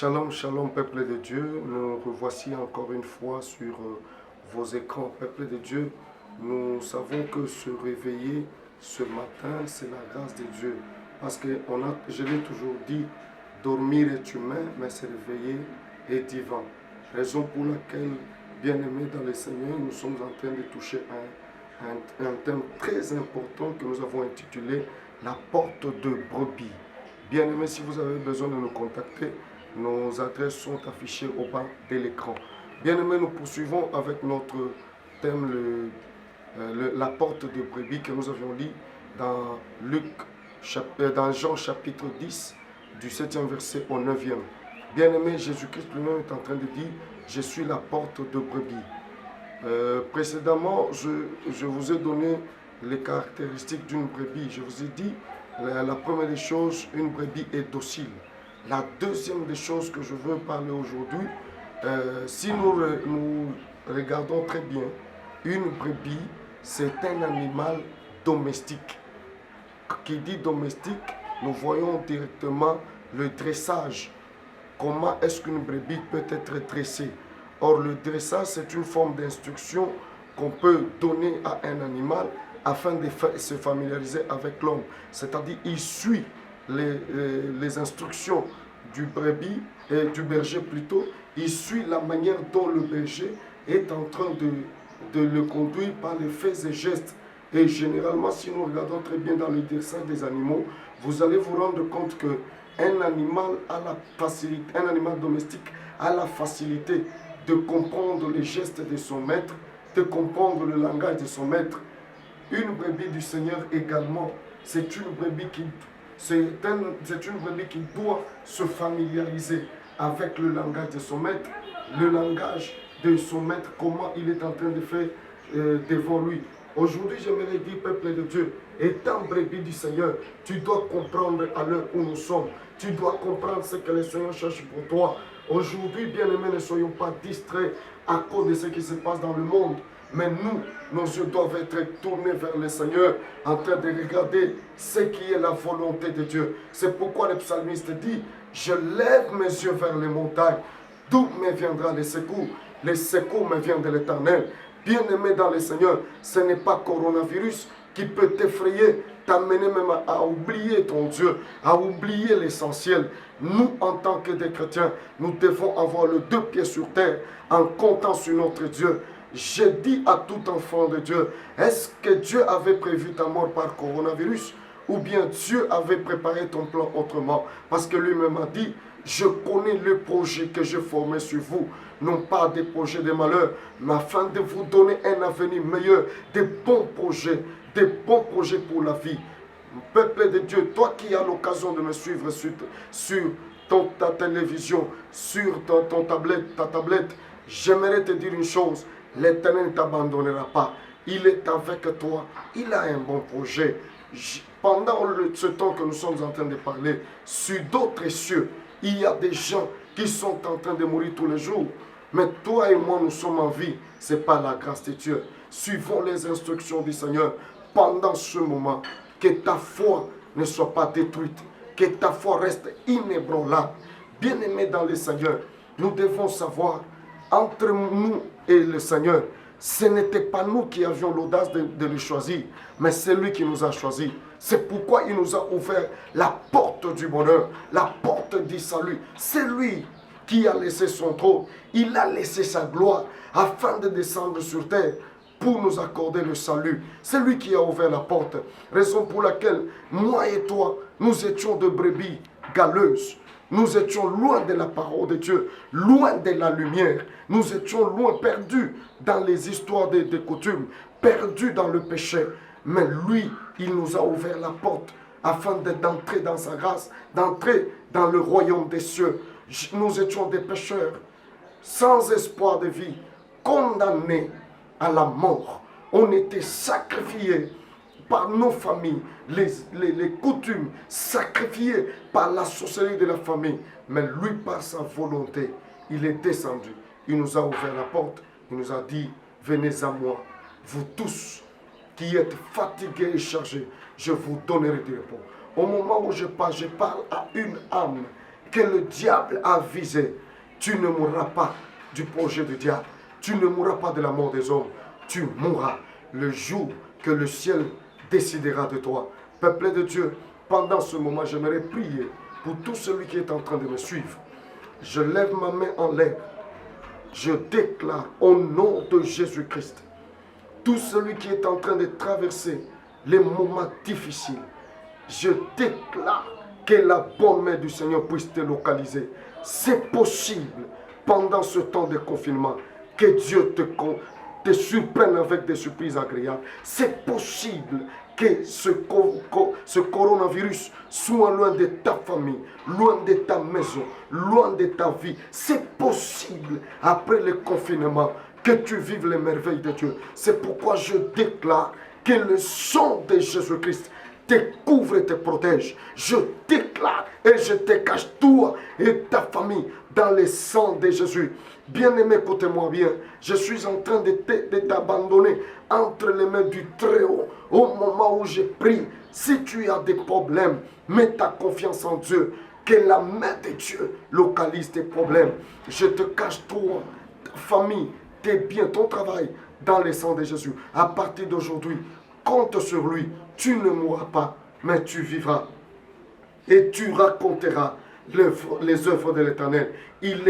Shalom, shalom, peuple de Dieu. Nous revoici encore une fois sur vos écrans, peuple de Dieu. Nous savons que se réveiller ce matin, c'est la grâce de Dieu. Parce que je l'ai toujours dit, dormir est humain, mais se réveiller est divin. Raison pour laquelle, bien-aimés dans le Seigneur, nous sommes en train de toucher un thème très important que nous avons intitulé « La porte de brebis ». Bien-aimés, si vous avez besoin de nous contacter, nos adresses sont affichées au bas de l'écran. Bien-aimés, nous poursuivons avec notre thème, la porte de brebis que nous avions lu dans Jean chapitre 10, du 7e verset au 9e. Bien-aimés, Jésus-Christ lui-même est en train de dire « Je suis la porte de brebis ». Précédemment, je vous ai donné les caractéristiques d'une brebis. Je vous ai dit, la première des choses, une brebis est docile. La deuxième des choses que je veux parler aujourd'hui, si nous regardons très bien, une brebis, c'est un animal domestique. Qui dit domestique, nous voyons directement le dressage. Comment est-ce qu'une brebis peut être dressée? Or, le dressage, c'est une forme d'instruction qu'on peut donner à un animal afin de se familiariser avec l'homme. C'est-à-dire, il suit les instructions du brebis et du berger plutôt. Il suit la manière dont le berger est en train de le conduire par les faits et gestes. Et généralement, si nous regardons très bien dans le dressage des animaux, vous allez vous rendre compte que un animal domestique a la facilité de comprendre les gestes de son maître, de comprendre le langage de son maître. Une brebis du Seigneur également, c'est une brebis qui doit se familiariser avec le langage de son maître, le langage de son maître, comment il est en train de faire devant lui. Aujourd'hui, j'aimerais dire, peuple de Dieu, étant brebis du Seigneur, tu dois comprendre à l'heure où nous sommes. Tu dois comprendre ce que le Seigneur cherche pour toi. Aujourd'hui, bien-aimés, ne soyons pas distraits à cause de ce qui se passe dans le monde. Mais nous, nos yeux doivent être tournés vers le Seigneur, en train de regarder ce qui est la volonté de Dieu. C'est pourquoi le psalmiste dit, je lève mes yeux vers les montagnes. D'où me viendra le secours? Le secours me vient de l'Éternel. Bien-aimé dans le Seigneur, ce n'est pas coronavirus qui peut t'effrayer, t'amener même à oublier ton Dieu, à oublier l'essentiel. Nous, en tant que des chrétiens, nous devons avoir les deux pieds sur terre en comptant sur notre Dieu. Je dis à tout enfant de Dieu, est-ce que Dieu avait prévu ta mort par coronavirus ou bien Dieu avait préparé ton plan autrement? Parce que lui-même a dit, je connais le projet que j'ai formé sur vous, non pas des projets de malheur, mais afin de vous donner un avenir meilleur, des bons projets pour la vie. Peuple de Dieu, toi qui as l'occasion de me suivre sur ta télévision, sur ta tablette, j'aimerais te dire une chose, l'Éternel ne t'abandonnera pas. Il est avec toi, il a un bon projet. Pendant ce temps que nous sommes en train de parler, sur d'autres cieux, il y a des gens qui sont en train de mourir tous les jours. Mais toi et moi, nous sommes en vie. Ce n'est pas la grâce de Dieu. Suivons les instructions du Seigneur pendant ce moment. Que ta foi ne soit pas détruite. Que ta foi reste inébranlable. Bien-aimés dans le Seigneur, nous devons savoir, entre nous et le Seigneur, ce n'était pas nous qui avions l'audace de le choisir, mais c'est lui qui nous a choisis. C'est pourquoi il nous a ouvert la porte du bonheur, la porte du salut. C'est lui qui a laissé son trône, il a laissé sa gloire afin de descendre sur terre pour nous accorder le salut. C'est lui qui a ouvert la porte. Raison pour laquelle moi et toi, nous étions de brebis galeuses. Nous étions loin de la parole de Dieu, loin de la lumière. Nous étions loin, perdus dans les histoires des coutumes, perdus dans le péché. Mais lui, il nous a ouvert la porte afin d'entrer dans sa grâce, d'entrer dans le royaume des cieux. Nous étions des pécheurs, sans espoir de vie, condamnés à la mort. On était sacrifiés par nos familles, les coutumes, sacrifiés par la sorcellerie de la famille. Mais lui, par sa volonté, il est descendu. Il nous a ouvert la porte. Il nous a dit, venez à moi, vous tous qui êtes fatigués et chargés, je vous donnerai du repos. Au moment où je parle à une âme que le diable a visé, tu ne mourras pas du projet du diable. Tu ne mourras pas de la mort des hommes. Tu mourras le jour que le ciel décidera de toi. Peuple de Dieu, pendant ce moment, j'aimerais prier pour tout celui qui est en train de me suivre. Je lève ma main en l'air. Je déclare au nom de Jésus-Christ, tout celui qui est en train de traverser les moments difficiles, je déclare que la bonne main du Seigneur puisse te localiser. C'est possible pendant ce temps de confinement que Dieu te surprenne avec des surprises agréables. C'est possible que ce coronavirus soit loin de ta famille, loin de ta maison, loin de ta vie. C'est possible après le confinement que tu vives les merveilles de Dieu. C'est pourquoi je déclare que le sang de Jésus-Christ te couvre et te protège. Je déclare et je te cache toi et ta famille dans le sang de Jésus. Bien-aimé, écoutez-moi bien. Je suis en train de t'abandonner entre les mains du Très-Haut. Au moment où je prie, si tu as des problèmes, mets ta confiance en Dieu. Que la main de Dieu localise tes problèmes. Je te cache toi, ta famille, tes biens, ton travail dans le sang de Jésus. À partir d'aujourd'hui, compte sur lui. Tu ne mourras pas, mais tu vivras. Et tu raconteras les œuvres de l'Éternel. Il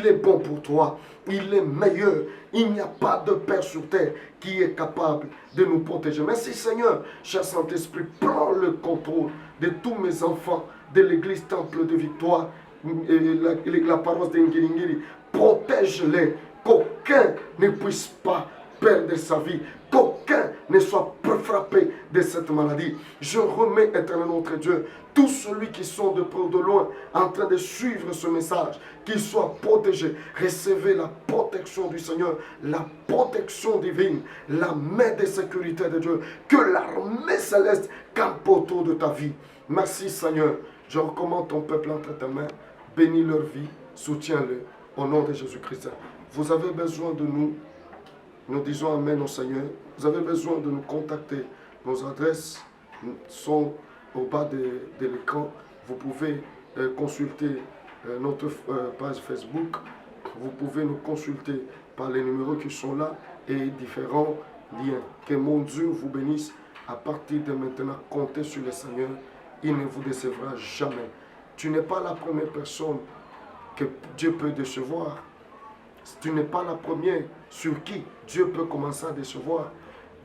est bon pour toi. Il est meilleur. Il n'y a pas de Père sur terre qui est capable de nous protéger. Merci Seigneur. Cher Saint-Esprit, prends le contrôle de tous mes enfants de l'église Temple de Victoire, la paroisse d'Ingiri. Protège-les. Qu'aucun ne puisse pas perdre sa vie. Qu'aucun ne soit frappé de cette maladie. Je remets, éternel notre Dieu, tous ceux qui sont de près ou de loin en train de suivre ce message, qu'ils soient protégés. Recevez la protection du Seigneur, la protection divine, la main de sécurité de Dieu. Que l'armée céleste campe autour de ta vie. Merci Seigneur. Je recommande ton peuple entre tes mains. Bénis leur vie, soutiens-le au nom de Jésus-Christ. Vous avez besoin de nous. Nous disons Amen au Seigneur. Vous avez besoin de nous contacter. Nos adresses sont au bas de l'écran. Vous pouvez consulter notre page Facebook. Vous pouvez nous consulter par les numéros qui sont là et différents liens. Que mon Dieu vous bénisse. À partir de maintenant, comptez sur le Seigneur. Il ne vous décevra jamais. Tu n'es pas la première personne que Dieu peut décevoir. Tu n'es pas la première sur qui Dieu peut commencer à décevoir.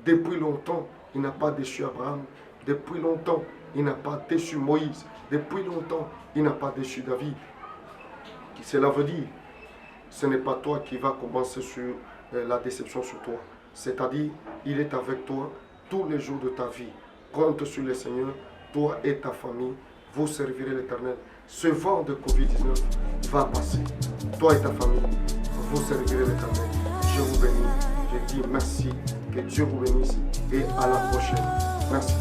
Depuis longtemps, il n'a pas déçu Abraham. Depuis longtemps, il n'a pas déçu Moïse. Depuis longtemps, il n'a pas déçu David. Cela veut dire, ce n'est pas toi qui vas commencer sur la déception sur toi. C'est-à-dire, il est avec toi tous les jours de ta vie. Compte sur le Seigneur, toi et ta famille, vous servirez l'Éternel. Ce vent de Covid-19 va passer. Toi et ta famille, vous servirez l'Éternel. Je vous bénis. Je dis merci. Que Dieu vous bénisse. Et à la prochaine. Merci.